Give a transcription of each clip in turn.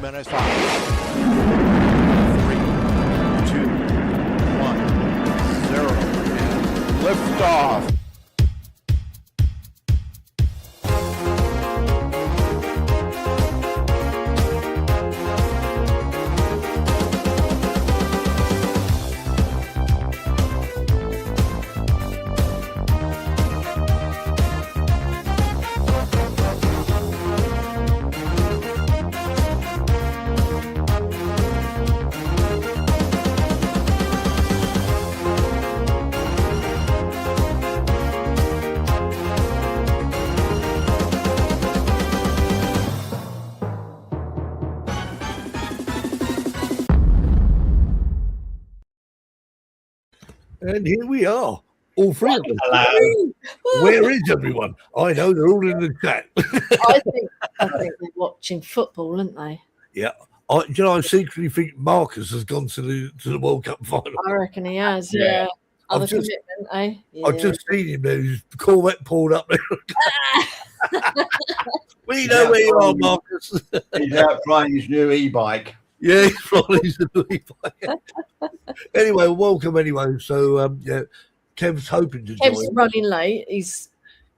T-minus 5, 3, 2, 1, 0, and liftoff. And here we are, all three of us. Hello. Where is everyone? I know they're all in the chat. I think they're watching football, aren't they? Yeah. I secretly think Marcus has gone to the World Cup final. I reckon he has, Yeah. yeah. Other I've just- commitment, eh? Yeah. I've just seen him there. His Corvette pulled up there. We know where you are, Marcus. He's out flying his new e-bike. Yeah, he's flying his bike. Anyway, welcome anyway. So, yeah, Kev's hoping to Kev's join. running late. He's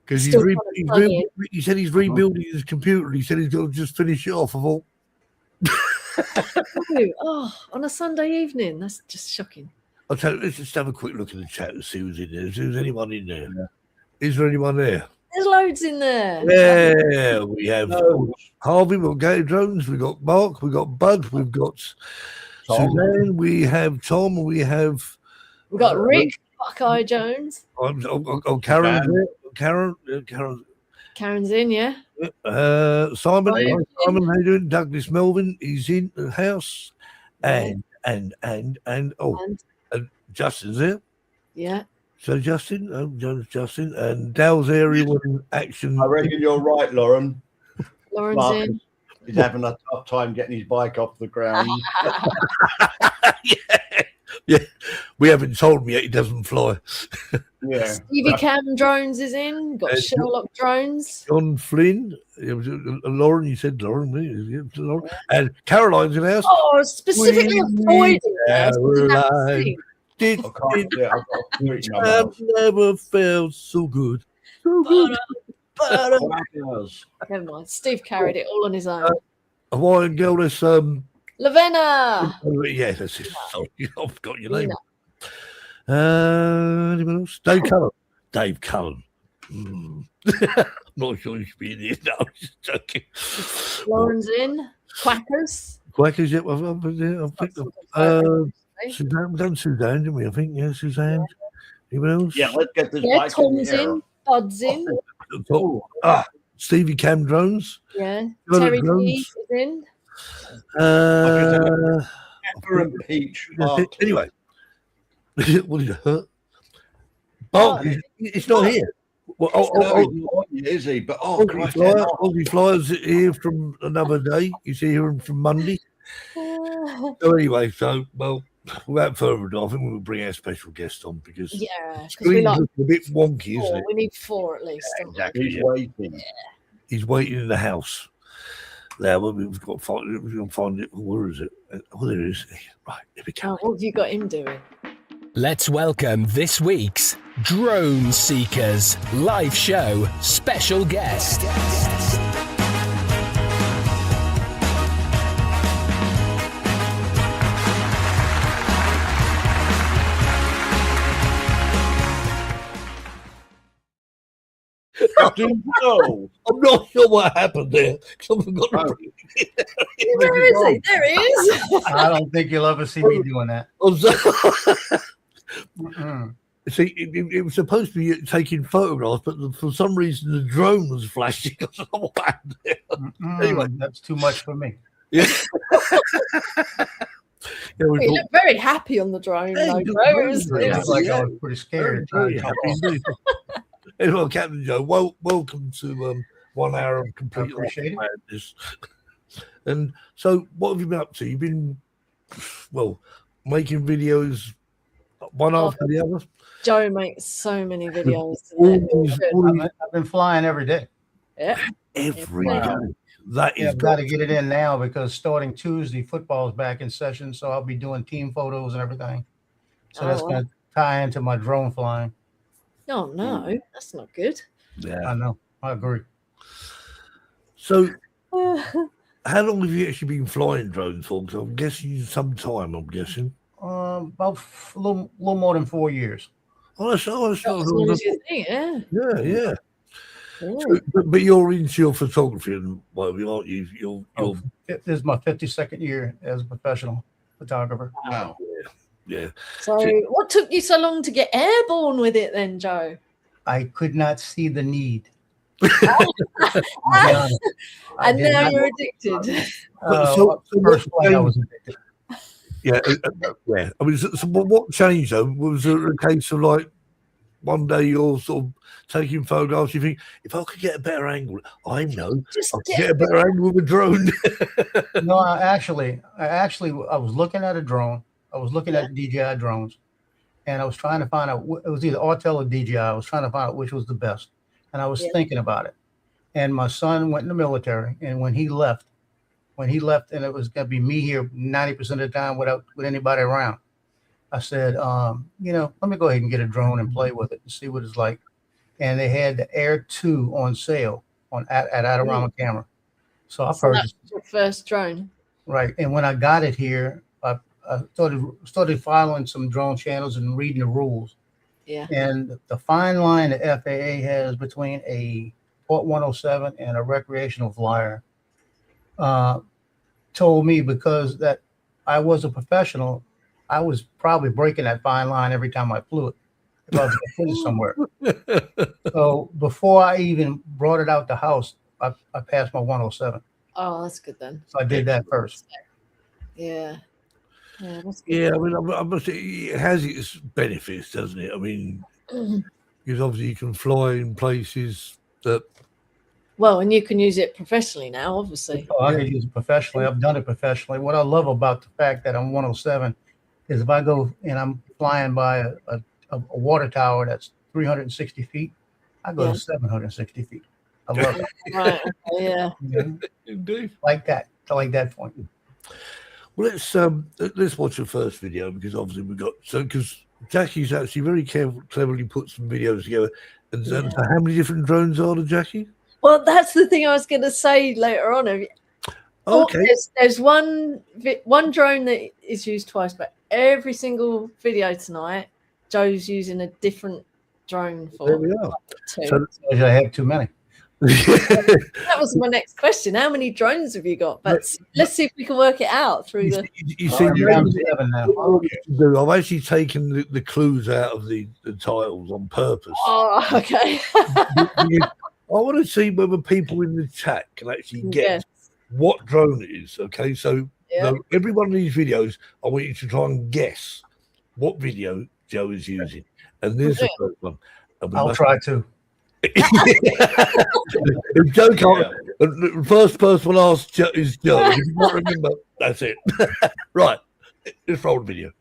Because Still trying to plug in. he said he's rebuilding his computer. He said he's got to just finish it off. I thought, on a Sunday evening. That's just shocking. I'll tell you, let's just have a quick look in the chat and see who's in there. Is there anyone in there? Yeah. Is there anyone there? There's loads in there. Yeah, we have Harvey, we've got Gary Jones, we've got Mark, we've got Bud, we've got Tom. Suzanne, we have Tom, we have We've got Rick, Buckeye Jones. Karen's there. Karen, Karen's in, yeah. Simon, Hi. Simon, how you doing? Douglas Melvin, he's in the house, and Justin's there. Yeah. So Justin, and Dale's area when action. I reckon you're right, Lauren. Lauren's Marcus. in. He's having a tough time getting his bike off the ground. yeah. We haven't told him yet he doesn't fly. Yeah. Stevie Cam Drones is in. Got Sherlock Drones. John Flynn, it was Lauren. You said Lauren, Lauren. And Caroline's in the house. Oh, specifically avoiding Caroline. I've got to do it in my I've mouth. never felt so good. So good. Never mind. Steve carried it all on his own. Hawaiian girl, that's Lavena. yeah, that's it. Sorry, I've got your name. Anyone else? Dave Cullen. Dave Cullen. Not sure you should be in here. No, I'm just joking. Lauren's in. Quackers. Quackers, yeah, I've picked them. Suzanne, we've done Suzanne, didn't we? I think, yeah, Suzanne. Anyone else? Yeah, let's get this Yeah, bike Tom's in. in. Bud's in. Stevie Cam Drones. Yeah. Got it, Terry Drones. G is in. Pepper and peach. Anyway, what did it hurt? Bark, it's not here. Well, Is he? But Aussie Flyers here from another day. He's here from Monday. So anyway, without further ado, I think we'll bring our special guest on because Yeah. the 'Cause we screen's like looking a bit wonky, isn't four. it? We need four at least. don't we? Exactly. He's waiting. He's waiting in the house. Now we've got to find it. We're going to find it. Where is it? Oh, there it is. Right, here we go. What have you got him doing? Let's welcome this week's Drone Seekers live show special guest. Captain Joe. I'm not sure what happened there. Someone got to bring it in. Where is he? There he is. I don't think you'll ever see me doing that. See, it was supposed to be taking photographs, but for some reason the drone was flashing. I don't know what happened there. Anyway, that's too much for me. Yeah. Yeah, You look very happy on the drone, though, bro. It was- it It's was- like I was pretty scared. Very happy indeed. Anyway, Captain Joe, welcome to 1 hour of complete Appreciate it. madness. And so, what have you been up to? You've been, making videos one after the other. Joe makes so many videos. All They're all these- good. all these- I've been flying every day. Yeah. every Wow. day. That Yeah, is I've got to get it in now because starting Tuesday, football is back in session. So I'll be doing team photos and everything. So that's Oh, going to tie into my drone flying. Oh no, that's not good. Yeah. I know. I agree. So, how long have you actually been flying drones for? 'Cause I'm guessing some time. I'm guessing. About a little more than 4 years. Oh, that's Not as long as you think, yeah. Yeah, yeah. Yeah. So, but you're into your photography and whatever, aren't you? You're This is my 52nd year as a professional photographer. Wow. yeah. So, what took you so long to get airborne with it then, Joe? I could not see the need. I'll be honest. I And did now not- you're addicted. So first what flight I was changed? addicted. Yeah, yeah. I mean, so what changed though? Was it a case of like one day you're sort of taking photographs, you think, if I could get a better angle, I know Just I could get a better angle with a drone. No, I was looking at a drone. I was looking at DJI drones, and I was trying to find out. It was either Autel or DJI. I was trying to find out which was the best, and I was thinking about it. And my son went in the military, and when he left, and it was going to be me here 90% of the time with anybody around. I said, let me go ahead and get a drone and play with it and see what it's like. And they had the Air 2 on sale at Adorama Camera. So I So that purchased was your first drone. right. And when I got it here, I started following some drone channels and reading the rules. Yeah. And the fine line the FAA has between a Port 107 and a recreational flyer told me because that I was a professional, I was probably breaking that fine line every time I flew it if I was going to put it somewhere. So before I even brought it out the house, I passed my 107. Oh, that's good then. So I did that first. Yeah. Yeah, that's good. Yeah, I mean, I must say, it has its benefits, doesn't it? I mean, because obviously you can fly in places that. Well, and you can use it professionally now, obviously. Oh, I could use it professionally. I've done it professionally. What I love about the fact that I'm 107 is if I go and I'm flying by a water tower that's 360 feet, I go to 760 feet. I love it. Right. Okay, yeah. Indeed. Like that. I like that point. Well, let's watch the first video because obviously because Jackie's actually very cleverly put some videos together. And so how many different drones are there, Jackie? Well, that's the thing I was going to say later on. Okay. There's one drone that is used twice, but every single video tonight, Joe's using a different drone for. There we are. Two. So- I have too many. That was my next question. How many drones have you got? But let's see if we can work it out through the. You see, You're down to 7 now. I've actually taken the clues out of the titles on purpose. Oh, okay. I want to see whether people in the chat can actually guess what drone it is. Okay, so every one of these videos, I want you to try and guess what video Joe is using. And there's the first one. I'll try to. If Joe can't, the first person we'll ask is Joe. If you can't remember, that's it. Right, let's roll the video.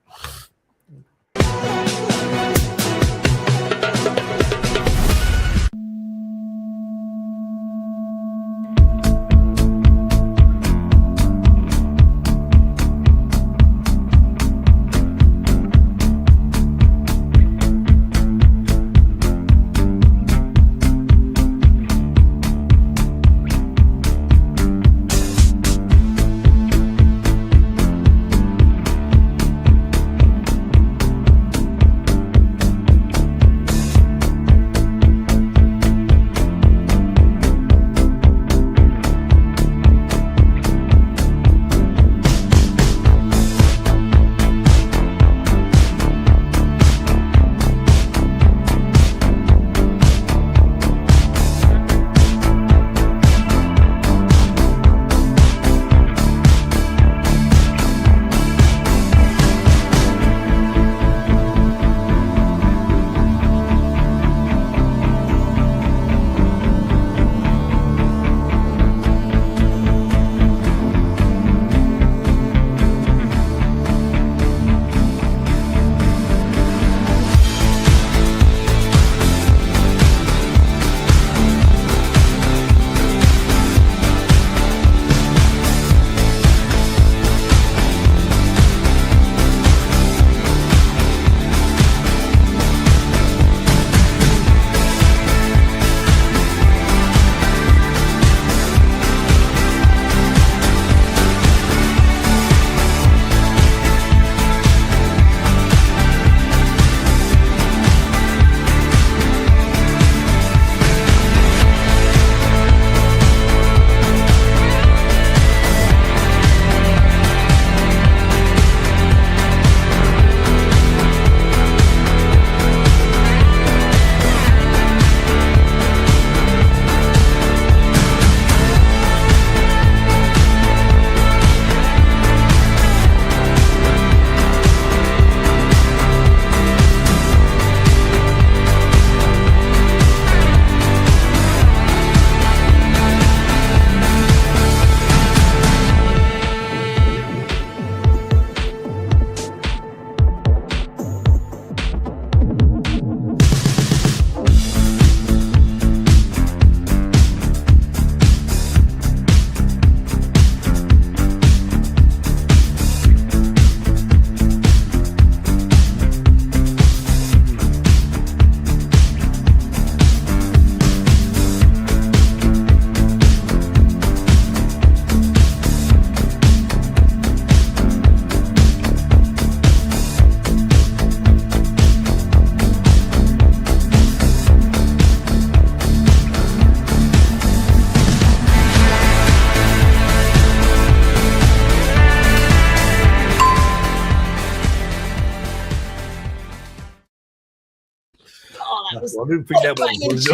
I didn't think that Playing was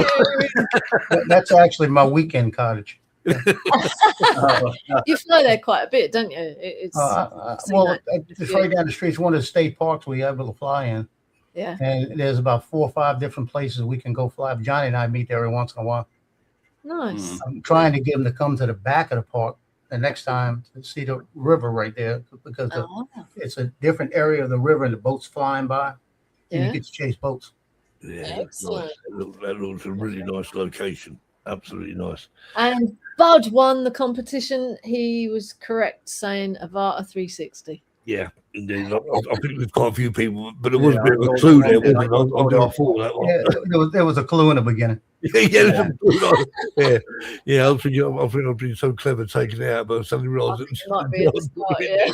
That's actually my weekend cottage. You fly there quite a bit, don't you? It's It's right down the street. It's one of the state parks we're able to fly in. yeah. And there's about 4 or 5 different places we can go fly. Johnny and I meet there every once in a while. Nice. I'm trying to get him to come to the back of the park the next time to see the river right there because it's a different area of the river and the boats flying by. And you get to chase boats. Yeah, Excellent. nice. That looks a really nice location. Absolutely nice. And Bud won the competition. He was correct saying Avata 360. Yeah, indeed. I think there's quite a few people, but there was a bit of a clue there, wasn't there? I'm going to fall that one. Yeah, there was a clue in the beginning. Yeah. I think I've been so clever taking it out, but I suddenly realised it might be at the start, yeah.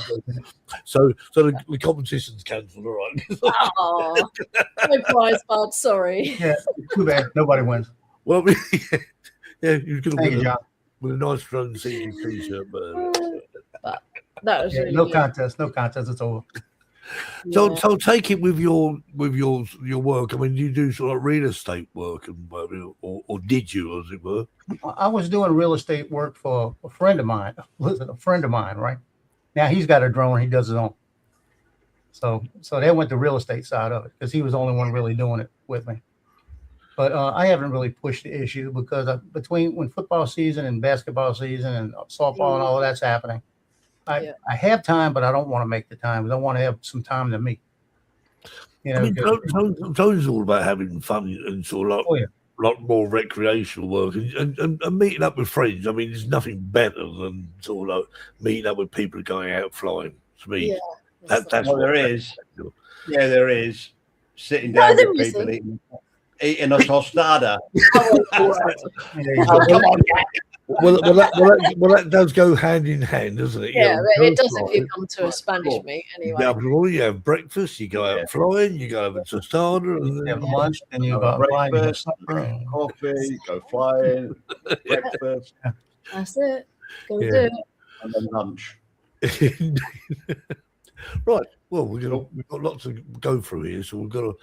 So the competition's cancelled, all right. Oh, no prize, Bud. Sorry. Yeah, too bad. Nobody wins. Well, yeah, you could Thank you, have John. with a nice drone season t-shirt, but That was really no good. contest. No contest. It's over. So take it with your work. I mean, you do sort of real estate work and or did you, as it were? I was doing real estate work for a friend of mine. Listen, a friend of mine, right? Now he's got a drone. He does his own. So they went the real estate side of it because he was the only one really doing it with me. But I haven't really pushed the issue because between when football season and basketball season and softball and all of that's happening, I have time, but I don't want to make the time. I don't want to have some time to meet. You know, I mean, drone's all about having fun and sort of lot more recreational work and meeting up with friends. I mean, there's nothing better than sort of meeting up with people going out flying. To me, that's what there is. Yeah, there is. Sitting down with people eating a tostada. Come on, well, that does go hand in hand, doesn't it? Yeah, it does if you come to a Spanish meet anyway. You have breakfast, you go out flying, you go have a tostada, and then have lunch, and you go breakfast, coffee, go flying, breakfast. That's it. Go do it. And then lunch. Right. Well, we've got lots to go through here, so we've got to.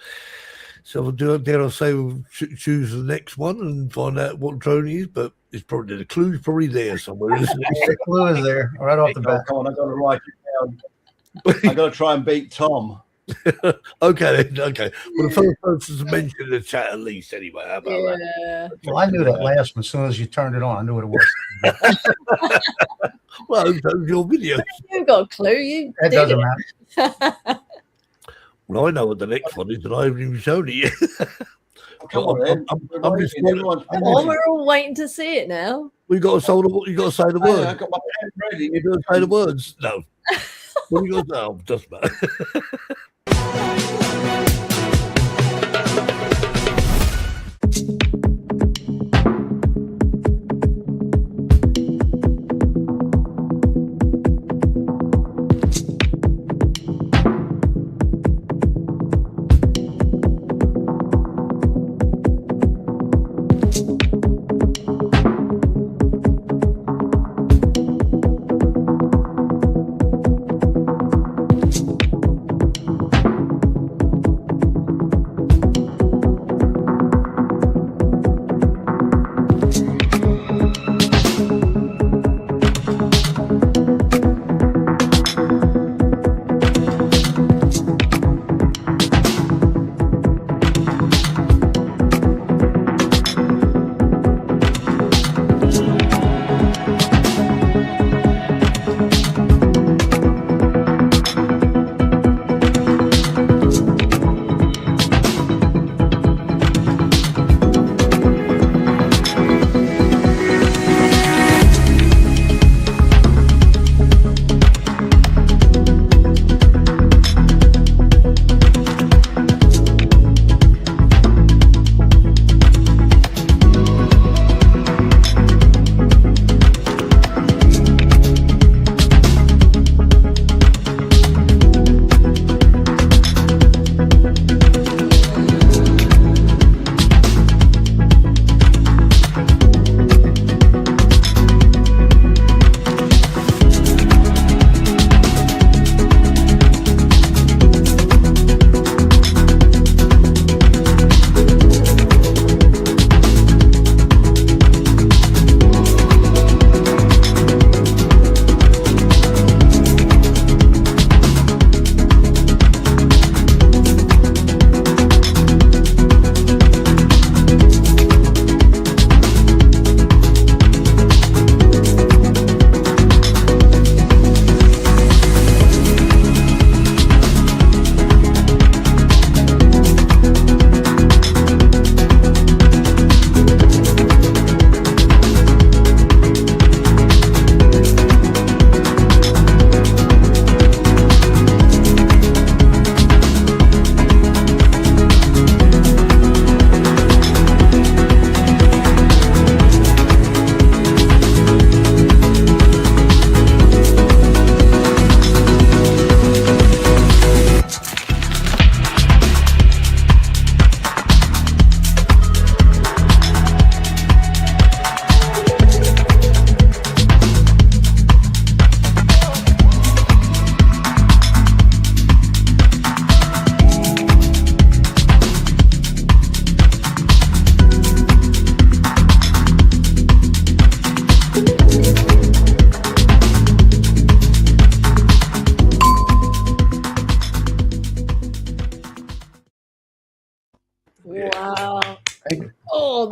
So dare I say we'll choose the next one and find out what drone is, but it's probably the clue's probably there somewhere, isn't it? The clue is there right off the bat. Come on, I've got to write it down. I've got to try and beat Tom. Okay. Well, the first person to mention in the chat at least, anyway. How about that? Well, I knew that last one as soon as you turned it on. I knew what it was. Well, that was your video. You got a clue. That doesn't matter. Well, I know what the next one is, and I haven't even shown it yet. Come on, then. I'm just we're all waiting to see it now. You got to say the word. I've got my pen ready. You got to say the words. No. What you got to say? Oh, doesn't matter.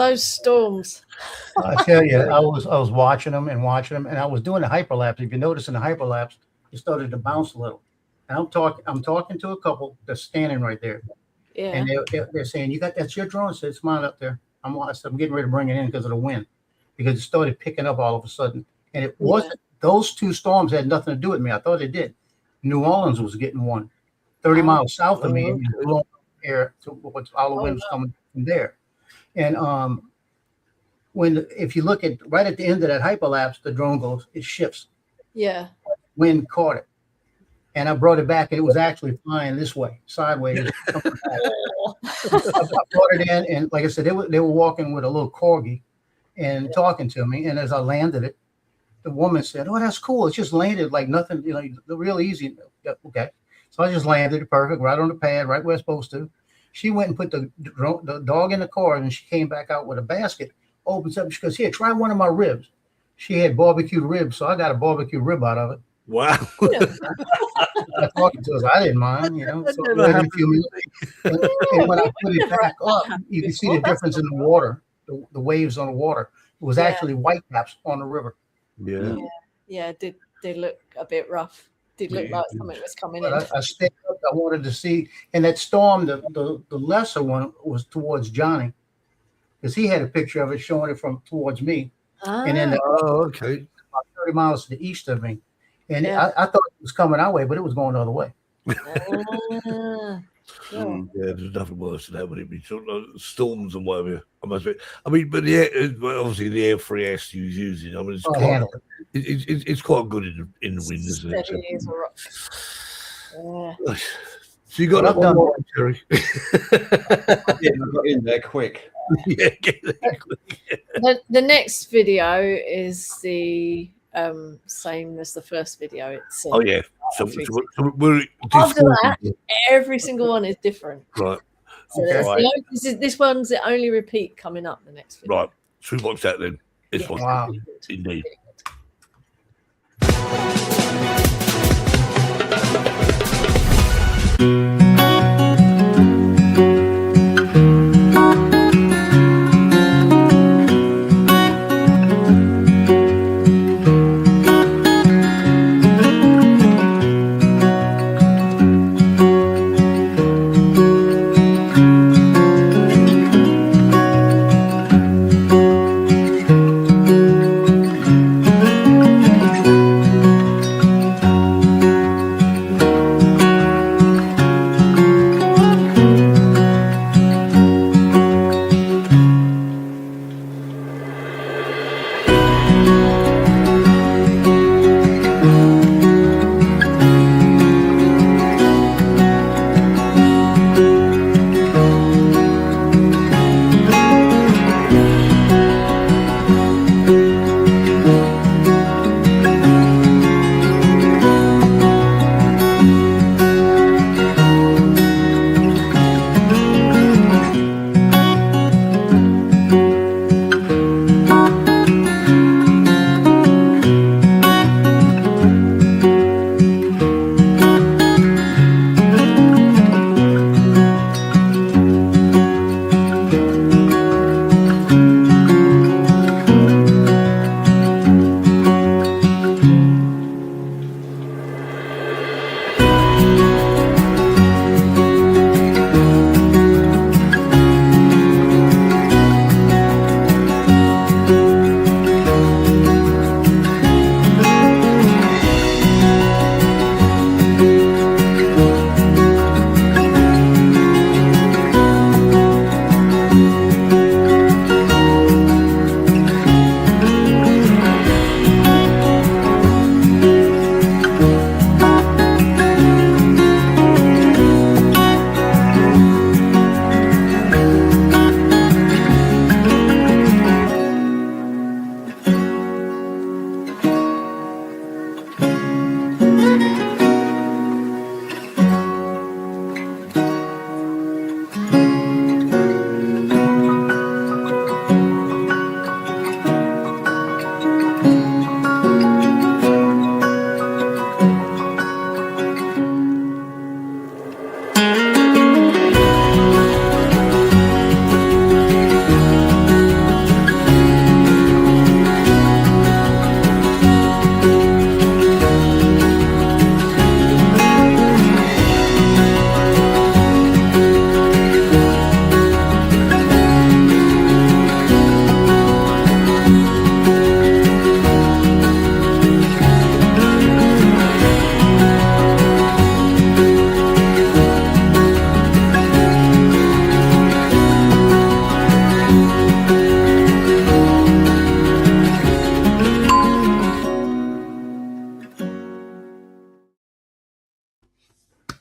those storms. I tell you, I was watching them, and I was doing the hyperlapse. If you notice in the hyperlapse, it started to bounce a little. And I'm talking to a couple that's standing right there, Yeah. and they're saying, that's your drone. I said, it's mine up there. I'm getting ready to bring it in because of the wind, because it started picking up all of a sudden, and it wasn't. Those two storms had nothing to do with me. I thought it did. New Orleans was getting one 30 miles south of me, and it blowing air to what's all the wind was coming from there. And if you look at right at the end of that hyperlapse, the drone goes, it shifts. Yeah. Wind caught it, and I brought it back, and it was actually flying this way, sideways. I brought it in, and like I said, they were walking with a little corgi and talking to me. And as I landed it, the woman said, "Oh, that's cool. It's just landed like nothing, real easy." Yeah, okay. So I just landed it perfect, right on the pad, right where it's supposed to. She went and put the dog in the car, and she came back out with a basket, opens up, she goes, "Here, try one of my ribs." She had barbecued ribs, so I got a barbecue rib out of it. Wow. I talking to us, I didn't mind, So within a few minutes, and when I put it back up, you can see the difference in the water, the waves on the water. It was actually white caps on the river. Yeah. Yeah. It did look a bit rough. Did look like something was coming in. But I stayed up. I wanted to see, and that storm, the lesser one was towards Johnny, because he had a picture of it showing it from towards me, and then okay, about 30 miles to the east of me, and I thought it was coming our way, but it was going the other way. Yeah, there's nothing worse than that, would it be? Storms and whatever. I mean, but obviously the Air 3S he was using. I mean, it's quite good in the wind, isn't it? Steady as a rock. Yeah. So you got that one more, Terry. Yeah, I got in there quick. Yeah, get there quick. The next video is the same as the first video. It's oh yeah. So we're after that, every single one is different. Right. So this one's the only repeat coming up. The next video. Right. Should we watch that then? This one. Wow. Indeed.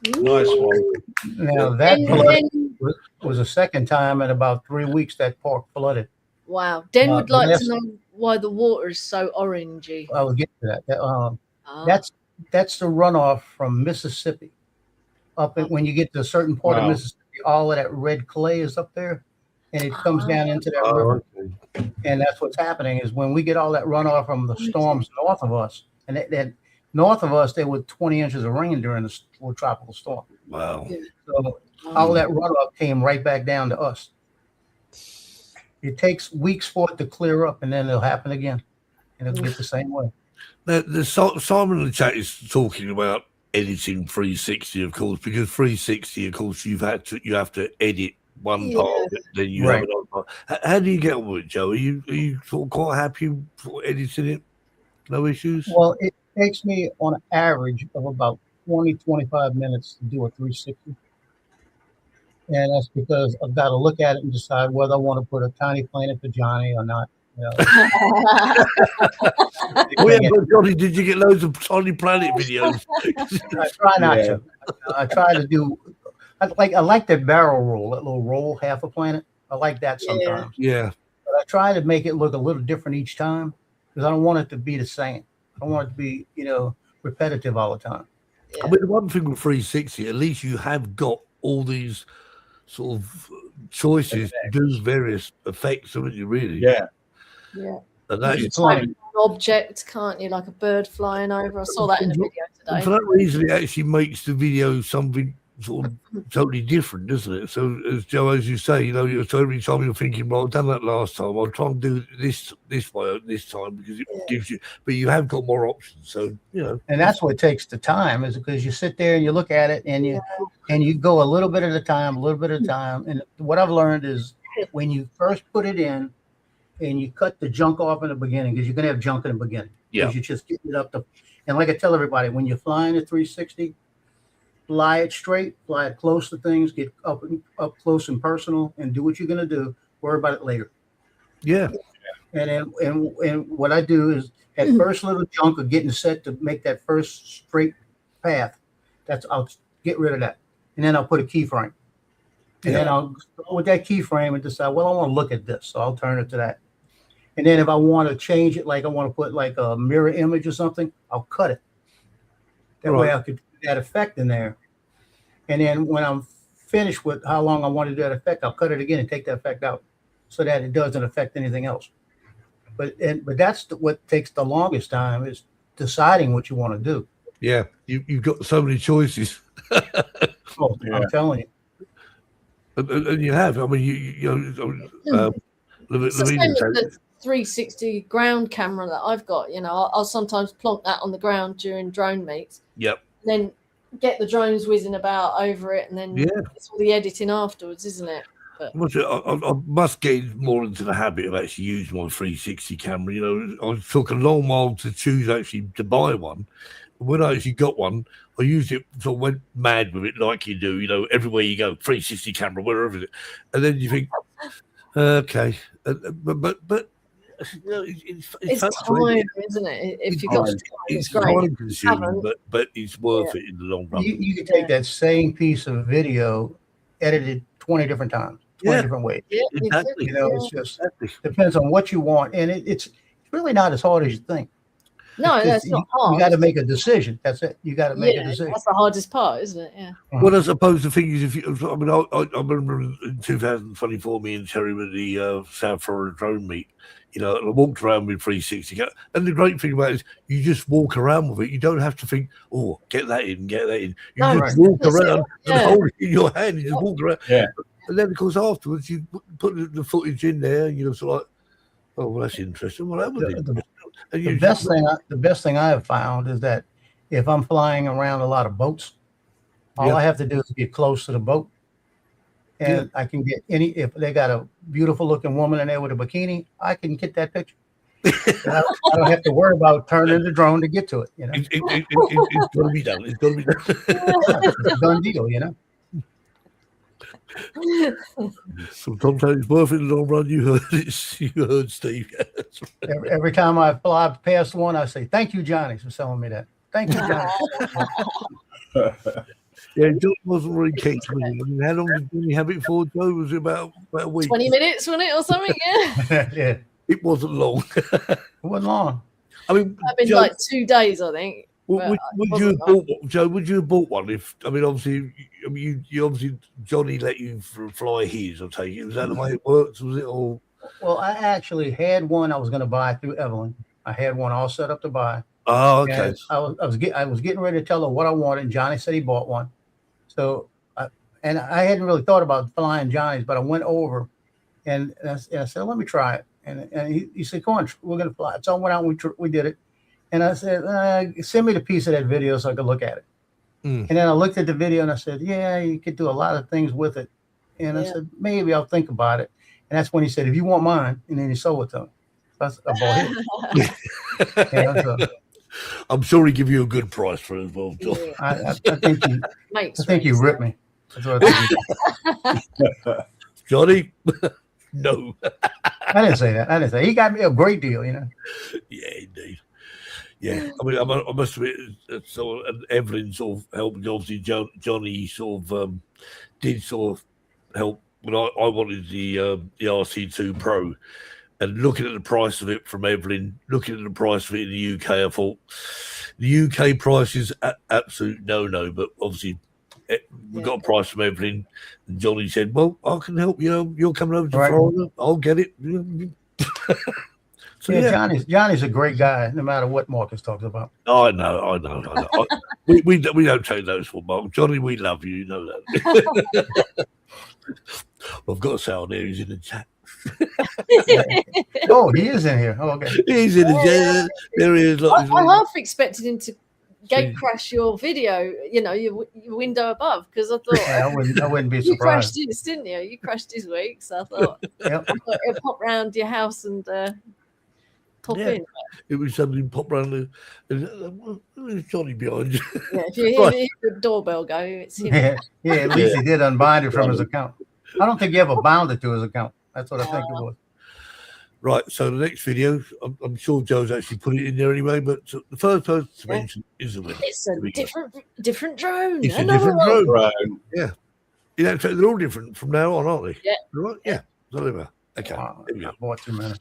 Nice one. Now that And flood then, was the second time in about 3 weeks that park flooded. wow. Den would the like last- to know why the water is so orangey. I will get to that. Ah, That's the runoff from Mississippi. When you get to a certain part of Wow. Mississippi, all of that red clay is up there, and it comes down into that Oh, river. okay. And that's what's happening is when we get all that runoff from the storms north of us, and that north of us, there were 20 inches of rain during the tropical storm. Wow. So all that runoff came right back down to us. It takes weeks for it to clear up, and then it'll happen again, and it'll get the same way. Now, Simon in the chat is talking about editing 360, of course, because 360, of course, you have to edit one part of it, then you have another part. How do you get on with it, Joe? Are you sort of quite happy for editing it? No issues? Well, it takes me on an average of about 20-25 minutes to do a 360. And that's because I've got to look at it and decide whether I want to put a tiny planet for Johnny or not. You know. Oh, yeah, but Johnny, did you get loads of Tiny Planet videos? I try not to. I try to do. I like that barrel roll, that little roll, half a planet. I like that sometimes. Yeah. But I try to make it look a little different each time because I don't want it to be the same. I don't want it to be, repetitive all the time. I mean, the one thing with 360, at least you have got all these sort of choices to do various effects, haven't you, really? Yeah. Yeah. And that You is type an object, can't you? Like a bird flying over. I saw that in a video today. for that reason, it actually makes the video something sort of totally different, doesn't it? So, as Joe, as you say, so every time you're thinking, well, I've done that last time, I'll try and do this way this time because it gives you, but you have got more options. So, And that's what takes the time is because you sit there and you look at it and you go a little bit at a time, And what I've learned is when you first put it in and you cut the junk off in the beginning, because you're going to have junk in the beginning. Yeah. You just get it up and like I tell everybody, when you're flying at 360, fly it straight, fly it close to things, get up close and personal, and do what you're going to do. Worry about it later. Yeah. And what I do is that first little chunk of getting set to make that first straight path, I'll get rid of that. And then I'll put a keyframe. And then I'll go with that keyframe and decide, well, I want to look at this. So I'll turn it to that. And then if I want to change it, like I want to put like a mirror image or something, I'll cut it. That way I could put that effect in there. And then when I'm finished with how long I want to do that effect, I'll cut it again and take that effect out so that it doesn't affect anything else. But that's what takes the longest time is deciding what you want to do. Yeah, you've got so many choices. I'm telling you. And you have. I mean, It's the same with the 360 ground camera that I've got. I'll sometimes plonk that on the ground during drone meets. Yep. Then get the drones whizzing about over it, and then it's all the editing afterwards, isn't it? But I must get more into the habit of actually using my 360 camera. I took a long while to choose actually to buy one. When I actually got one, I used it, sort of went mad with it like you do, everywhere you go, 360 camera, wherever it is. And then you think, okay, but it's time, isn't it? If you've got time, it's great. Time consuming, but it's worth it in the long run. You can take that same piece of video, edited 20 different times, 20 different ways. Yeah, exactly. It's just depends on what you want, and it's really not as hard as you think. No, that's not hard. You got to make a decision. That's it. You got to make a decision. That's the hardest part, isn't it? Yeah. Well, I suppose the thing is, I remember in 2024, me and Terry were at the South Florida drone meet. And I walked around with 360. And the great thing about it is you just walk around with it. You don't have to think, oh, get that in. You just walk around and hold it in your hand. You just walk around. Yeah. And then, of course, afterwards, you put the footage in there and you're sort of like, oh, well, that's interesting. Well, that was interesting. The best thing I have found is that if I'm flying around a lot of boats, all I have to do is get close to the boat. And I can get if they got a beautiful looking woman in there with a bikini, I can get that picture. I don't have to worry about turning the drone to get to it. It's going to be done. It's going to be done. It's a done deal, Sometimes it's worth it in the long run. You heard it. You heard Steve. Every time I fly past one, I say, "Thank you, Johnny, for selling me that. Thank you, Johnny." Yeah, John wasn't really keen to me. I mean, how long did you have it for, Joe? Was it about a week? 20 minutes, wasn't it, or something? Yeah. Yeah, It wasn't long. it wasn't long. I mean, I've been Joe, like 2 days, I think. would you have bought one, Joe? Would you have bought one if? I mean, obviously, you obviously Johnny let you fly his. I'll take it. Was that the way it works? Was it all? Well, I actually had one I was going to buy through Evelyn. I had one all set up to buy. Oh, okay. And I was getting ready to tell her what I wanted. And Johnny said he bought one. So, and I hadn't really thought about flying Johnny's, but I went over and I said, let me try it. And he said, come on, we're going to fly it. So I went out and we did it. And I said, send me the piece of that video so I could look at it. And then I looked at the video and I said, yeah, you could do a lot of things with it. And I said, maybe I'll think about it. And that's when he said, if you want mine, and then he sold it to me. So I bought it. So, I'm sure he give you a good price for it as well, John. I think you ripped me. That's what I think. Johnny? No. I didn't say that. He got me a great deal, Yeah, indeed. Yeah, I mean, I must admit, so Evelyn sort of helped. Obviously, Johnny sort of did sort of help when I wanted the RC2 Pro, and looking at the price of it from Evelyn, looking at the price of it in the UK, I thought the UK price is absolute no. But obviously, we got a price from Evelyn, and Johnny said, "Well, I can help you. You're coming over to Florida. I'll get it." So, Johnny's a great guy, no matter what Marcus talks about. I know. we don't take those for Mark. Johnny, we love you. You know that. I've got to say on there, he's in the chat. Oh, he is in here. Oh, okay. He's in the chat. There he is. I half expected him to gate crash your video, your window above, because I thought I wouldn't be you surprised. crashed his, didn't you? You crashed his week, so I thought he'll pop round your house and pop in. It was something pop round there's Johnny behind you. Yeah, if you hear the doorbell go, it's him. Yeah, at least he did unbind it from his account. I don't think he ever bound it to his account. That's what I think it was. Right, so the next video, I'm sure Joe's actually put it in there anyway, but the first person to mention is the winner. It's a different drone. It's a different drone. Yeah. In fact, they're all different from now on, aren't they? Yeah. Right? Yeah. Okay, here we go. I bought 2 minutes.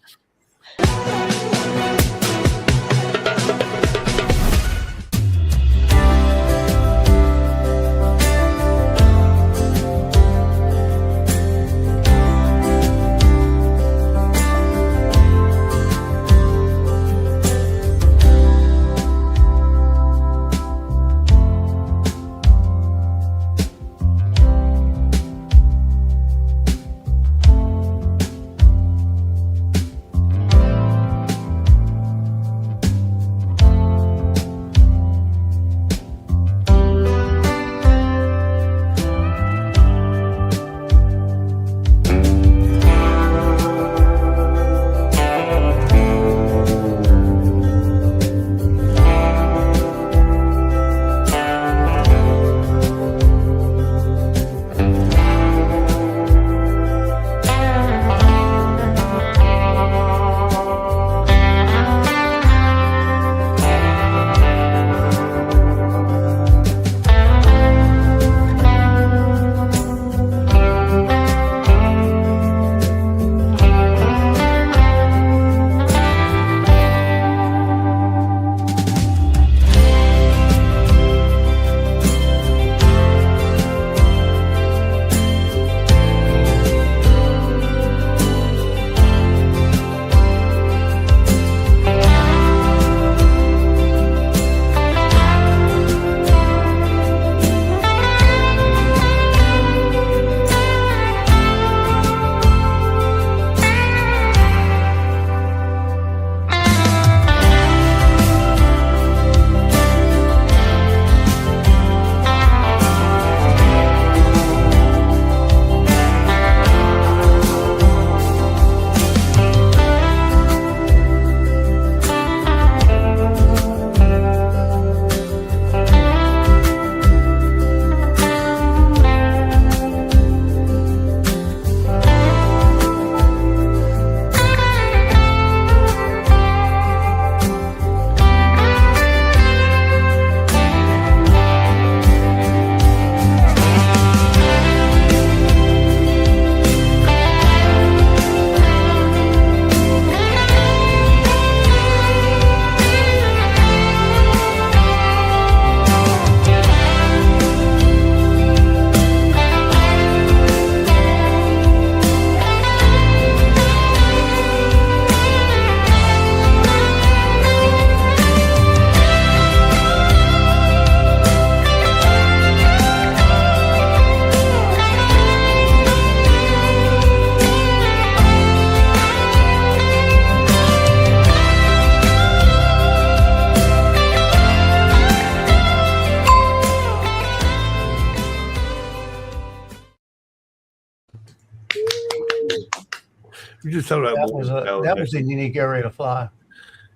You just tell that was a unique area to fly.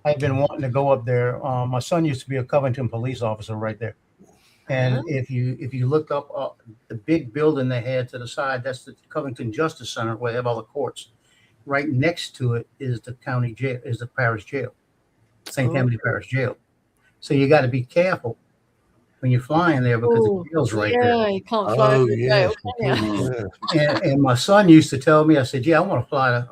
I've been wanting to go up there. My son used to be a Covington police officer right there. And if you look up the big building they had to the side, that's the Covington Justice Center where they have all the courts. Right next to it is the county jail, is the parish jail, St. Tammany Parish Jail. So you got to be careful when you're flying there because the jail's right there. Yeah, you can't fly over the jail, can you? And my son used to tell me, I said, "Yeah, I want to fly.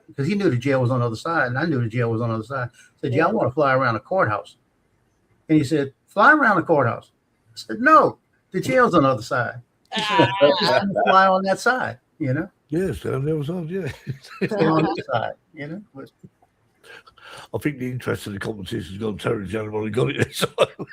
Because he knew the jail was on the other side, and I knew the jail was on the other side. I said, "Yeah, I want to fly around the courthouse." And he said, "Fly around the courthouse." I said, "No, the jail's on the other side." He said, "I just want to fly on that side, you know." Yes, there was on, yeah. On this side, you know. But, I think the interest in the competition has gone terribly down when he got it. So.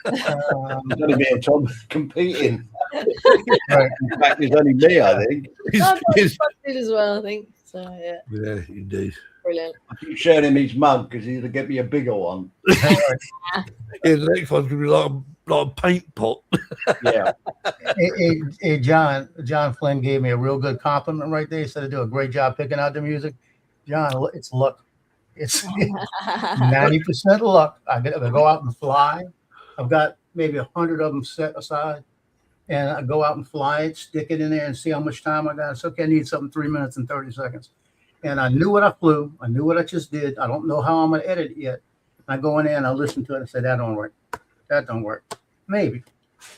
There's only me and Tom competing. right. In fact, there's only me, I think. I did as well, I think. So yeah. Yeah, indeed. Brilliant. I keep showing him his mug because he'll get me a bigger one. Yeah, the next one's gonna be like a paint pot. Yeah. Hey, John Flynn gave me a real good compliment right there. He said I do a great job picking out the music. John, it's luck. It's 90% luck. I go out and fly. I've got maybe 100 of them set aside, and I go out and fly it, stick it in there, and see how much time I got. It's okay. I need something 3 minutes and 30 seconds. And I knew what I flew. I knew what I just did. I don't know how I'm going to edit it yet. I go in there and I listen to it and say, that don't work. That don't work. Maybe.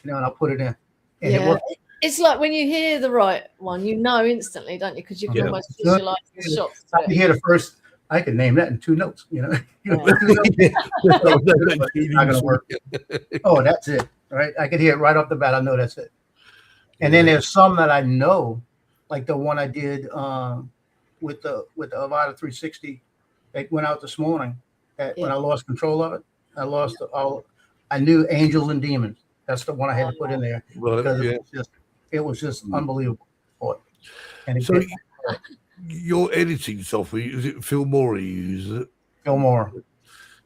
And I'll put it in. And it works. It's like when you hear the right one, you know instantly, don't you? Because you can almost visualize the shots. I can hear the first. I can name that in 2 notes. Not gonna work. Oh, that's it. Right. I can hear it right off the bat. I know that's it. And then there's some that I know, like the one I did with the Avata 360 that went out this morning. When I lost control of it, I knew Angels and Demons. That's the one I had to put in there because it was just unbelievable. And so your editing software, is it Filmora you use? Is it? Filmora.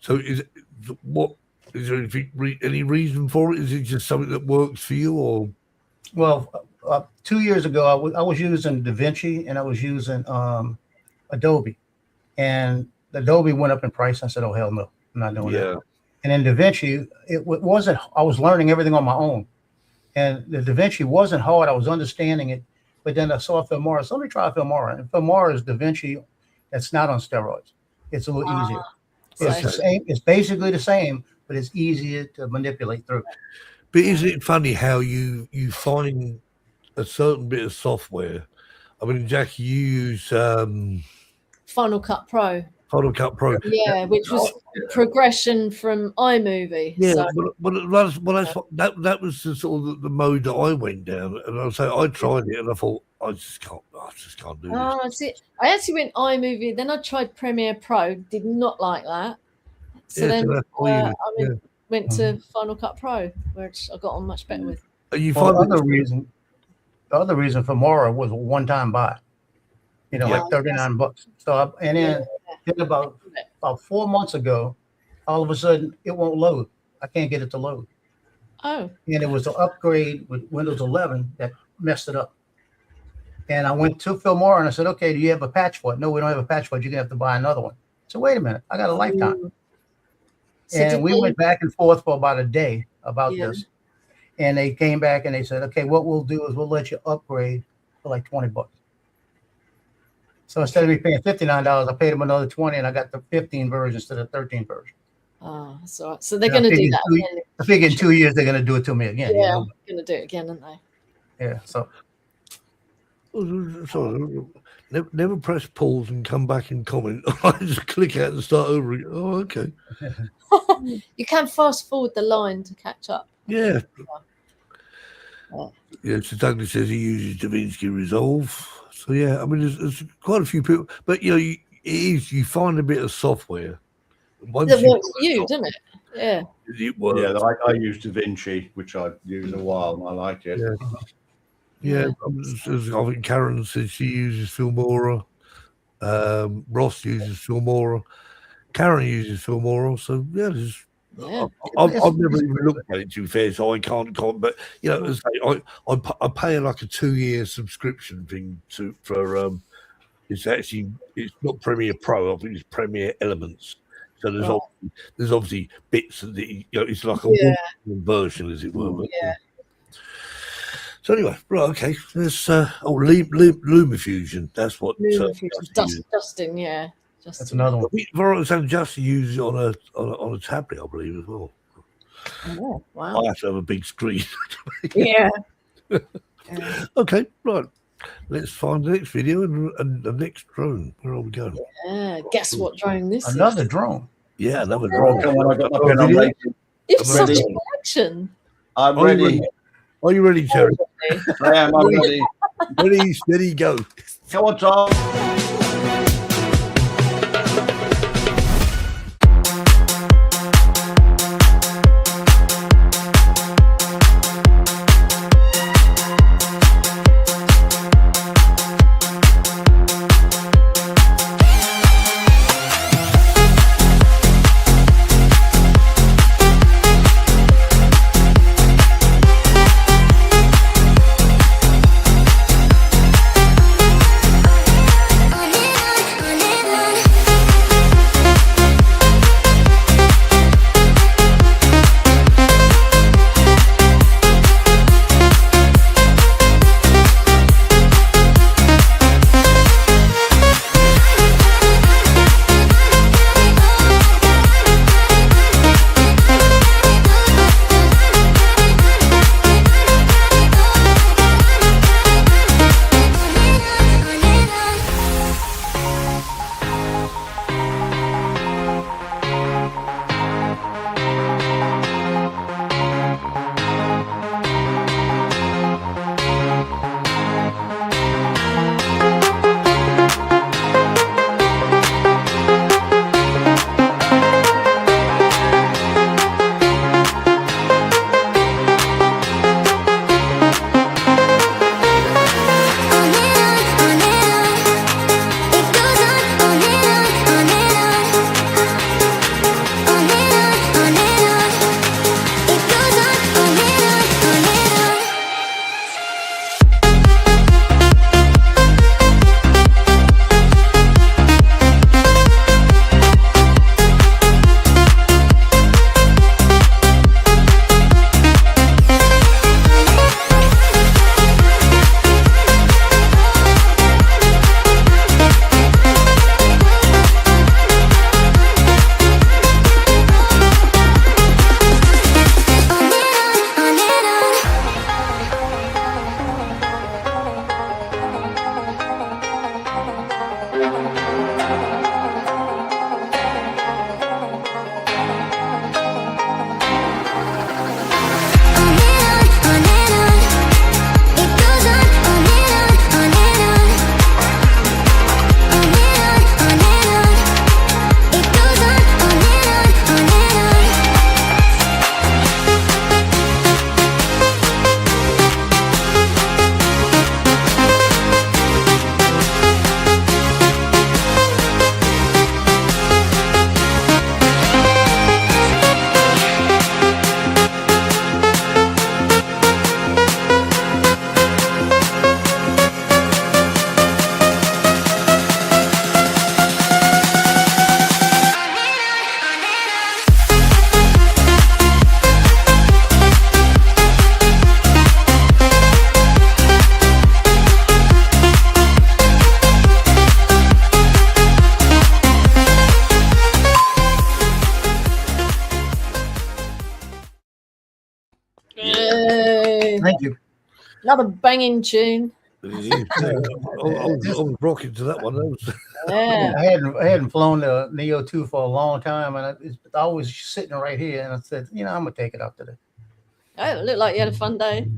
So is there any reason for it? Is it just something that works for you, or? Well, 2 years ago, I was using DaVinci and I was using Adobe, and Adobe went up in price. I said, "Oh hell no, I'm not doing that." And then DaVinci, it wasn't. I was learning everything on my own, and the DaVinci wasn't hard. I was understanding it, but then I saw Filmora. So let me try Filmora. And Filmora is DaVinci that's not on steroids. It's a little easier. It's the same. It's basically the same, but it's easier to manipulate through. But isn't it funny how you find a certain bit of software? I mean, Jackie, you use Final Cut Pro. Final Cut Pro. Yeah, which was progression from iMovie. Yeah, so. but that was the sort of the mode that I went down, and I tried it, and I thought I just can't do this. Oh, see, I actually went iMovie, then I tried Premiere Pro, did not like that. So then I went to Final Cut Pro, which I got on much better with. You find the other reason for Mora was a one-time buy. Like $39. So then about 4 months ago, all of a sudden it won't load. I can't get it to load. Oh. And it was an upgrade with Windows 11 that messed it up. And I went to Filmora and I said, "Okay, do you have a patch for it?" "No, we don't have a patch for it. You're gonna have to buy another one." So wait a minute, I got a lifetime. And we went back and forth for about a day about this. And they came back and they said, "Okay, what we'll do is we'll let you upgrade for like $20." So instead of me paying $59, I paid them another $20, and I got the 15 version instead of 13 version. Oh, so they're going to do that again. I figure in 2 years they're going to do it to me again. Yeah, going to do it again, aren't they? Yeah. So never press pause and come back and comment. I just click out and start over again. Oh, okay. You can fast forward the line to catch up. Yeah. Yeah. So Douglas says he uses DaVinci Resolve. So yeah, I mean, there's quite a few people, but you find a bit of software. That works for you, doesn't it? Yeah. It works. Yeah, I use DaVinci, which I've used a while, and I like it. Yeah. I think Karen says she uses Filmora. Ross uses Filmora. Karen uses Filmora. So I've never even looked at it, to be fair, so I can't comment. But I pay like a 2-year subscription thing for it's not Premiere Pro. I think it's Premiere Elements. So there's obviously bits of the, it's like a version, as it were. But, so anyway, right, okay. There's LumaFusion. That's what Justin, yeah. That's another one. Verizon Justin uses it on a tablet, I believe, as well. Oh, wow. I have to have a big screen. Yeah. Okay, right. Let's find the next video and the next drone. Where are we going? Yeah. Guess what drone this is? Another drone. Yeah, another drone. Come on, I got my pen. I'm ready. You've such a collection. I'm ready. Are you ready, Terry? I am. I'm ready. Ready, steady, go. Come on, Tom. Thank you. Another banging tune. I was rocking to that one. Yeah. I hadn't flown the Neo 2 for a long time, and it's always sitting right here. And I said, I'm gonna take it up today. Oh, it looked like you had a fun day.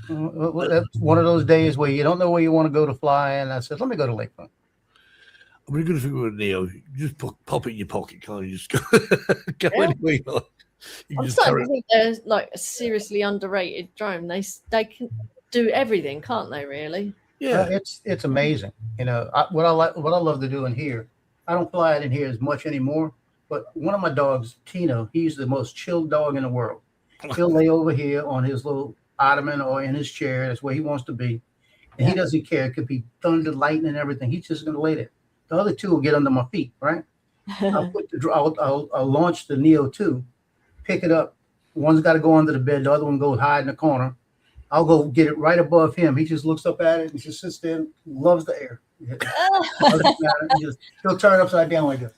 That's one of those days where you don't know where you want to go to fly, and I said, let me go to Lakefront. I mean, you're going to figure with Neo, you just pop it in your pocket, can't you? Just go anywhere you like. I'm starting to think they're like a seriously underrated drone. They can do everything, can't they? Really? Yeah, it's amazing. What I love to do in here. I don't fly it in here as much anymore. But one of my dogs, Tino, he's the most chilled dog in the world. He'll lay over here on his little ottoman or in his chair. That's where he wants to be. And he doesn't care. It could be thunder, lightning, and everything. He's just going to lay there. The other two will get under my feet, right? I'll launch the Neo 2, pick it up. One's got to go under the bed. The other one goes hide in the corner. I'll go get it right above him. He just looks up at it and just sits there and loves the air. He'll turn it upside down like this.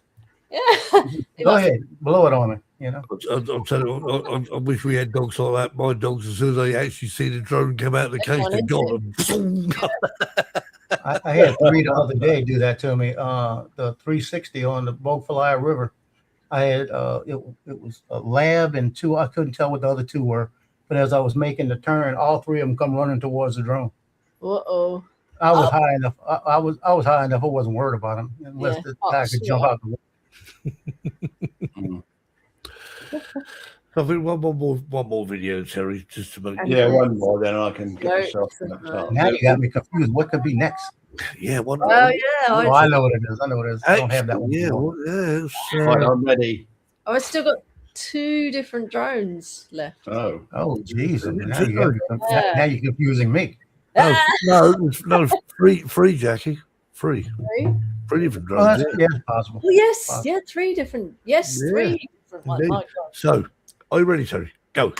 Go ahead, blow it on me. You know. I'm telling you, I wish we had dogs like that. My dogs, as soon as they actually see the drone come out of the case, they're gone. I had 3 the other day do that to me. The 360 on the Bogfalaya River. I had it was a lab and 2. I couldn't tell what the other 2 were, but as I was making the turn, all 3 of them come running towards the drone. Uh-oh. I was high enough. I was high enough. I wasn't worried about them unless the guy could jump out the window. I think one more video, Terry, just to make. Yeah, one more, then I can get myself. Now you got me confused. What could be next? Yeah, one. Oh yeah. Oh, I know what it is. I know what it is. I don't have that one. Yeah, Right, I'm ready. Oh, I still got 2 different drones left. Oh, geez. Now you're confusing me. No, free, Jackie, free. 3 different drones. Yeah, possible. Oh yes, possible. 3 different. Yes, 3 different ones. My God. So, are you ready, Terry? Go.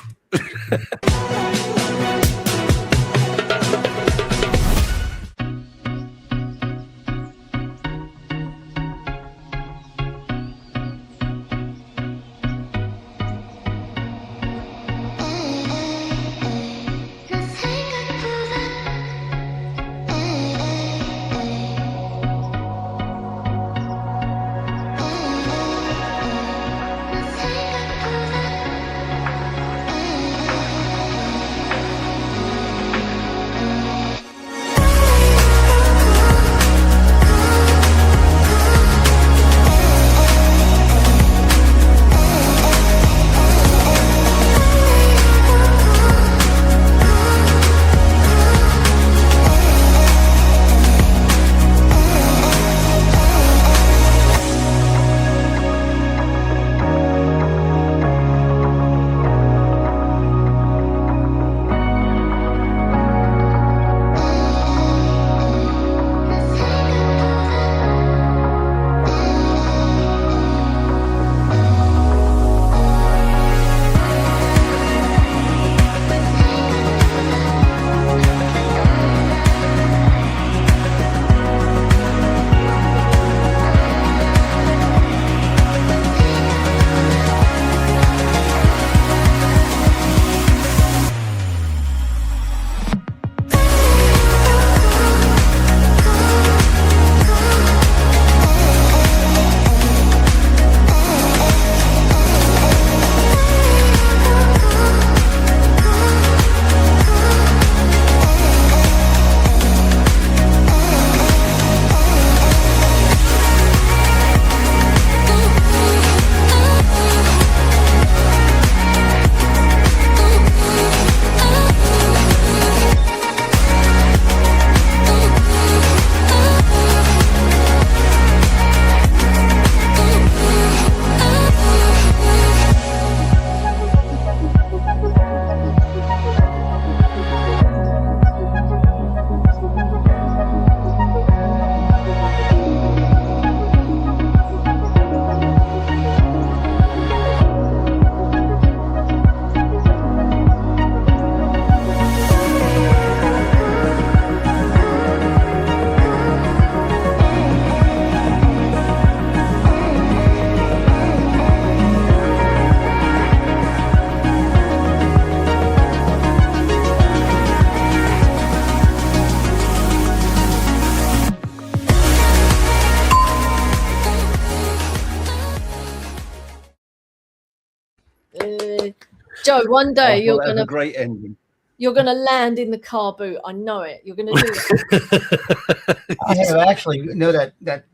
Joe, one day you're gonna a great ending. You're gonna land in the car boot. I know it. You're gonna do it. I have actually that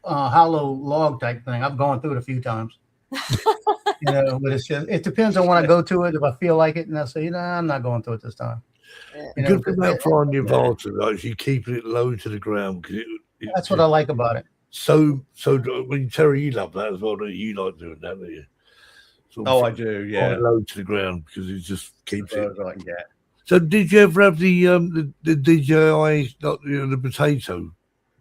hollow log type thing. I've gone through it a few times. But it's just, it depends on when I go to it. If I feel like it, and I say, I'm not going through it this time. Good thing about flying your Volta, though, is you keep it low to the ground. Cause that's what I like about it. So when Terry, you love that as well. Don't you? You like doing that, don't you? I do. Yeah, low to the ground because it just keeps it. I can get. So did you ever have the DJI, the potato,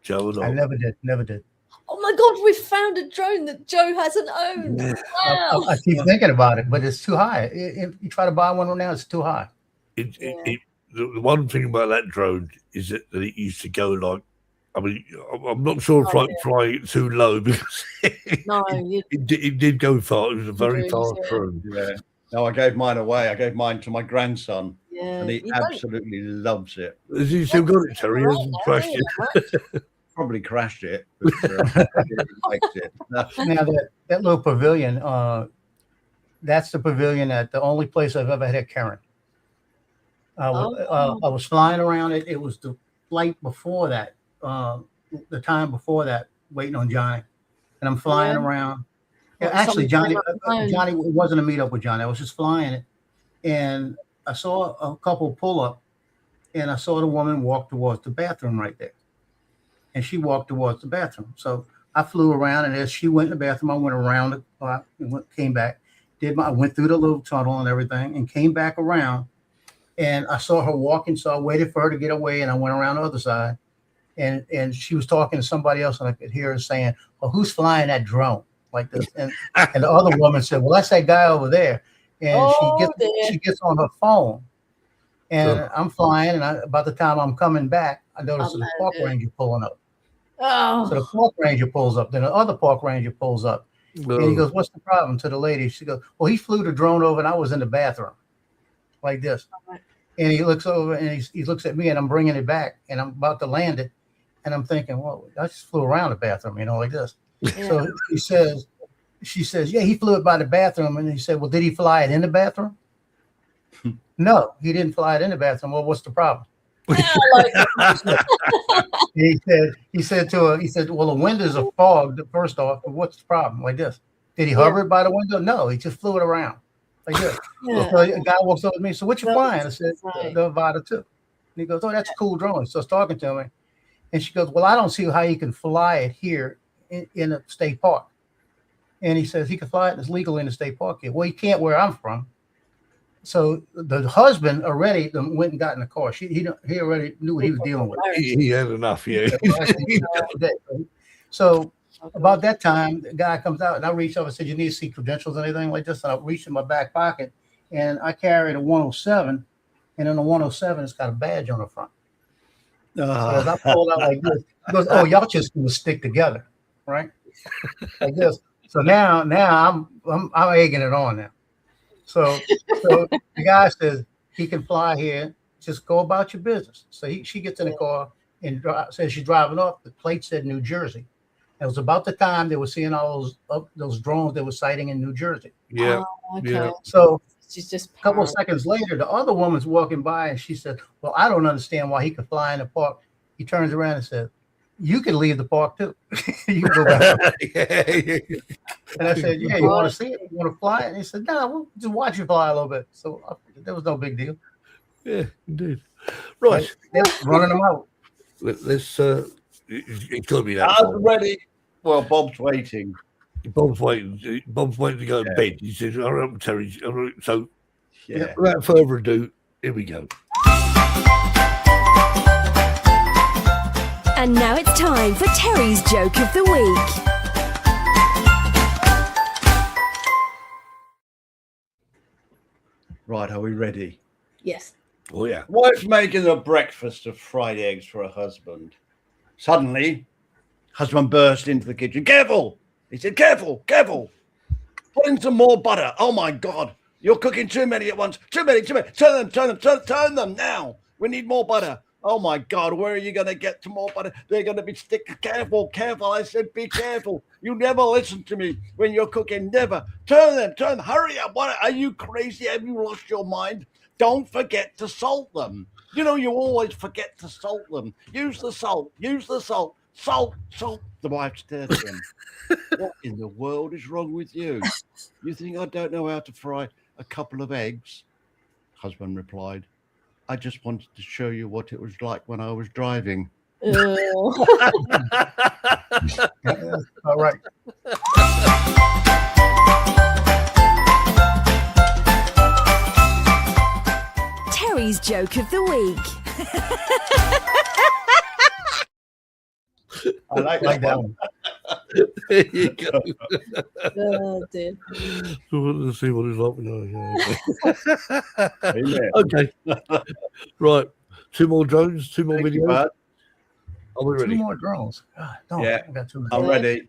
Joe? Or not? I never did. Oh my God, we found a drone that Joe hasn't owned. Yeah. Wow. I keep thinking about it, but it's too high. If you try to buy one now, it's too high. The one thing about that drone is that it used to go like, I mean, I'm not sure if flying it too low because it did go far. It was a very fast drone. Yeah. No, I gave mine away. I gave mine to my grandson, and he absolutely loves it. Has he still got it, Terry? He hasn't crashed it. Probably crashed it, but he likes it. Now that little pavilion, that's the pavilion at the only place I've ever had Karen. I was flying around it. It was the flight before that, the time before that, waiting on Johnny, and I'm flying around. Yeah, actually, Johnny, it wasn't a meetup with Johnny. I was just flying it, and I saw a couple pull up, and I saw the woman walk towards the bathroom right there, and she walked towards the bathroom. So I flew around, and as she went in the bathroom, I went around it, came back, I went through the little tunnel and everything, and came back around, and I saw her walking. So I waited for her to get away, and I went around the other side, and she was talking to somebody else, and I could hear her saying, "Well, who's flying that drone?" Like this, and the other woman said, "Well, that's that guy over there." And she gets on her phone, and I'm flying, and about the time I'm coming back, I noticed the park ranger pulling up. So the park ranger pulls up, then the other park ranger pulls up, and he goes, "What's the problem?" To the lady, she goes, "Well, he flew the drone over, and I was in the bathroom, like this." And he looks over, and he looks at me, and I'm bringing it back, and I'm about to land it, and I'm thinking, "Well, I just flew around the bathroom, like this." Yeah. So she says, "Yeah, he flew it by the bathroom." And he said, "Well, did he fly it in the bathroom?" No, he didn't fly it in the bathroom. Well, what's the problem? He said, "Well, the windows are fogged, first off, but what's the problem?" Like this. Did he hover it by the window? No, he just flew it around. Like this. So a guy walks up with me. "So what you flying?" I said, "The Avata 2. And he goes, "Oh, that's a cool drone." So he's talking to me. And she goes, "Well, I don't see how you can fly it here in a state park." And he says he can fly it, and it's legal in the state park here. Well, he can't where I'm from. So the husband already went and got in the car. He already knew what he was dealing with. He had enough, yeah. So about that time, the guy comes out, and I reached up and said, "You need to see credentials or anything like this?" And I reached in my back pocket, and I carried a 107, and in the 107, it's got a badge on the front. So as I pulled out like this, he goes, "Oh, y'all just gonna stick together, right?" Like this. So now I'm egging it on now. So the guy says he can fly here. Just go about your business. So she gets in the car and says she's driving off. The plate said New Jersey. It was about the time they were seeing all those drones they were sighting in New Jersey. Yeah. Okay. Yeah. So she's just a couple of seconds later, the other woman's walking by, and she said, "Well, I don't understand why he could fly in the park." He turns around and says, "You can leave the park too. You can go back." And I said, "Yeah, you want to see it? You want to fly it?" And he said, "No, we'll just watch you fly a little bit." So there was no big deal. Yeah, indeed. Right. Running them out. Let's it could be that. I'm ready. Well, Bob's waiting. Bob's waiting to go to bed. He says, "All right, Terry." So Yeah. without further ado, here we go. And now it's time for Terry's Joke of the Week. Right, are we ready? yes. Oh yeah. Wife making a breakfast of fried eggs for her husband. Suddenly, husband burst into the kitchen. "Careful!" He said, "Careful, careful. Put in some more butter. Oh my God, you're cooking too many at once. Too many. Turn them now. We need more butter. Oh my God, where are you going to get some more butter? They're going to be sticky. Careful. I said, be careful. You never listen to me when you're cooking. Never. Turn them. Hurry up. What? Are you crazy? Have you lost your mind? Don't forget to salt them. You always forget to salt them. Use the salt. Salt. The wife stared at him. "What in the world is wrong with you? You think I don't know how to fry a couple of eggs?" Husband replied, "I just wanted to show you what it was like when I was driving." All right. Terry's Joke of the Week. I like that one. There you go. Oh dear. So let's see what it's like. Amen. Okay. Right. 2 more drones, 2 more Thank you, videos. bud. Are we 2 ready? more drones. God, no, Yeah. I got 2 I'm more. ready.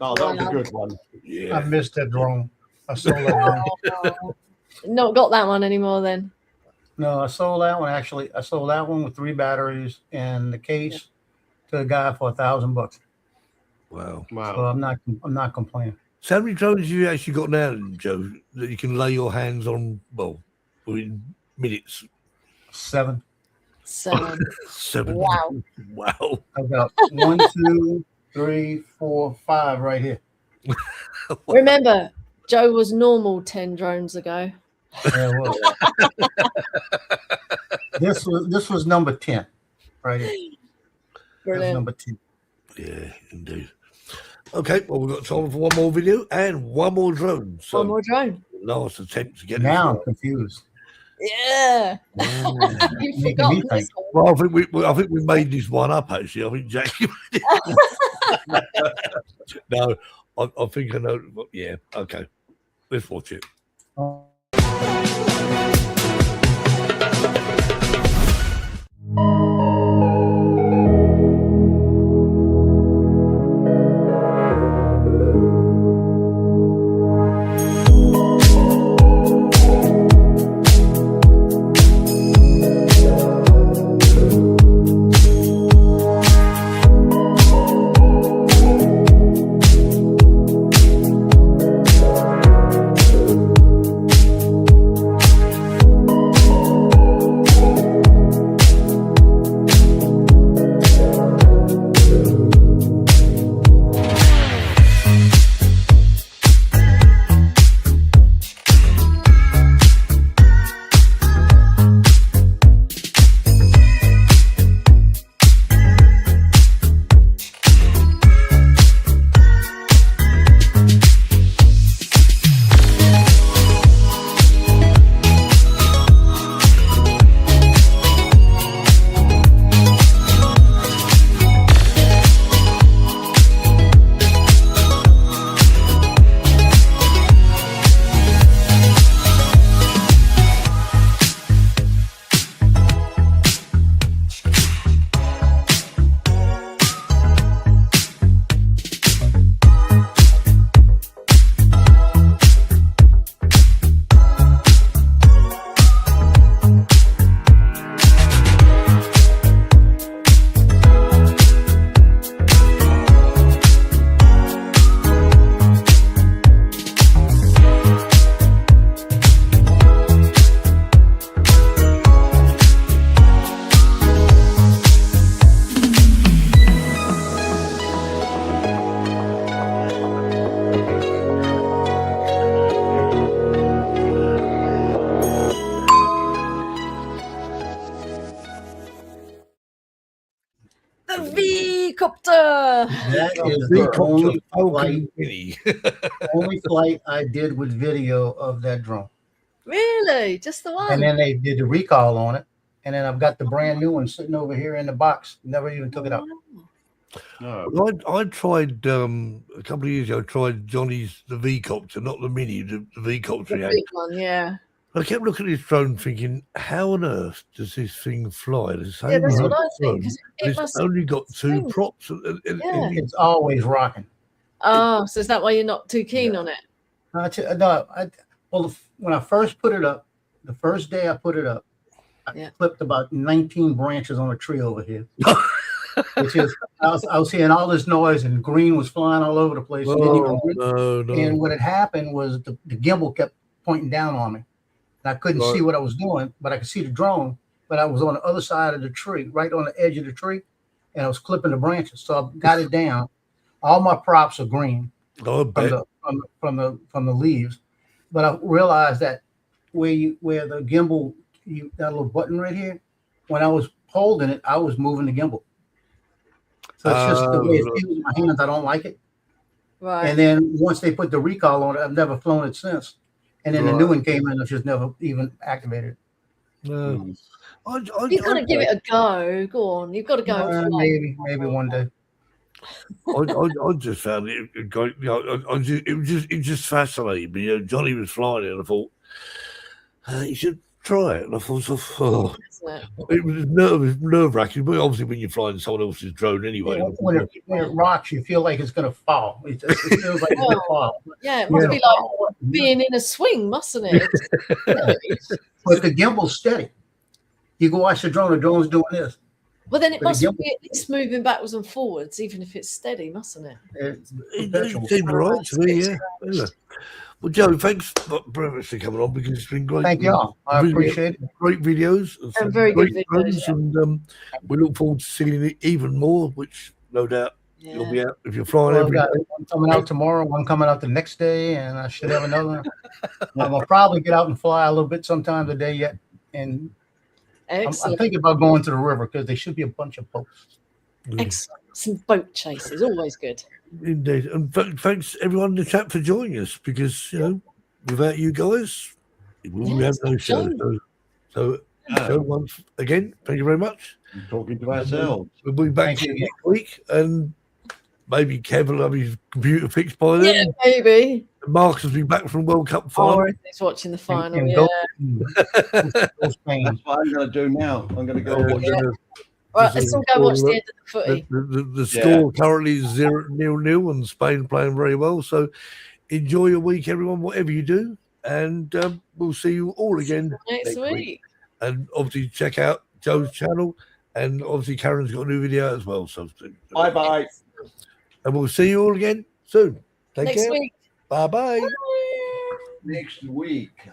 Oh, that was a good one. Yeah. I missed that drone. I sold that drone. Oh, not got that one anymore then. No, I sold that one actually. I sold that one with 3 batteries and the case to a guy for $1,000. Wow. So Wow. I'm not complaining. So how many drones have you actually got now, Joe, that you can lay your hands on, well, within minutes? 7. 7. 7. Wow. Wow. I've got 1, 2, 3, 4, 5 right here. Remember, Joe was normal 10 drones ago. Yeah, it was. This was number 10 right here. That's Brilliant. number 10. Yeah, indeed. Okay, well, we've got time for 1 more video and 1 more drone. So One more drone. last attempt to get Now I'm this confused. Yeah. right. You've Making forgotten me this think. one. Well, I think we made this one up, actually. I think Jackie. No, I think I know. Yeah, okay. Let's watch it. Oh. is the only Falcon flight, Mini. only flight I did with video of that drone. Really? Just the one? And then they did the recall on it. And then I've got the brand new one sitting over here in the box. Never even took it out. No. Well, I tried a couple of years ago. I tried Johnny's the V-copter, not the Mini, the V-copter. The big one, yeah. I kept looking at this drone, thinking, "How on earth does this thing fly?" The same Yeah, that's as what a I think. drone, 'Cause and it it's only got two swing. props. Yeah. It's always rocking. Oh, so is that why you're not too keen on it? Well, when I first put it up, the first day I put it up, I clipped about 19 branches on a tree over here. Which is, I was hearing all this noise and green was flying all over the place. No. And what had happened was the gimbal kept pointing down on me. And I couldn't see what I was doing, but I could see the drone. But I was on the other side of the tree, right on the edge of the tree, and I was clipping the branches. So I got it down. All my props are green from the leaves. But I realized that where the gimbal, you got a little button right here. When I was holding it, I was moving the gimbal. So it's just the way it feels in my hands. I don't like it. Right. And then once they put the recall on it, I've never flown it since. And then the new one came in, I've just never even activated it. No. You've got to give it a go. Go on. You've got to go. Maybe one day. I just found it. It just fascinated me. Johnny was flying it, and I thought you should try it. And I thought, it was nerve wracking. But obviously, when you're flying someone else's drone anyway, when it rocks, you feel like it's going to fall. It feels like it's going to fall. Yeah, it must be like being in a swing, mustn't it? But the gimbal's steady. You go watch the drone's doing this. Well, then it must be at least moving backwards and forwards, even if it's steady, mustn't it? It seemed right to me, yeah. Well, Joe, thanks very much for coming on, because it's been great. Thank y'all. I appreciate it. Great videos. And very good videos. And we look forward to seeing it even more, which no doubt you'll be out if you're flying every day. One coming out tomorrow, one coming out the next day, and I should have another one. I'm gonna probably get out and fly a little bit sometime today yet. And I'm thinking about going to the river because there should be a bunch of boats. Excellent. Some boat chases, always good. Indeed. And thanks everyone in the chat for joining us, because without you guys, we have no show. So once again, thank you very much. We're talking to ourselves. We'll be back to you next week, and maybe Kevin will have his computer fixed by then. Yeah, maybe. And Marcus will be back from World Cup final. He's watching the final. That's what I'm going to do now. I'm going to go watch it. Right, let's all go watch the end of the footy. The score currently is 0-0, and Spain playing very well. So enjoy your week, everyone, whatever you do. And we'll see you all again next week. And obviously check out Joe's channel. And obviously Karen's got a new video as well. So bye. And we'll see you all again soon. Take care. Next week. Bye-bye. Next week.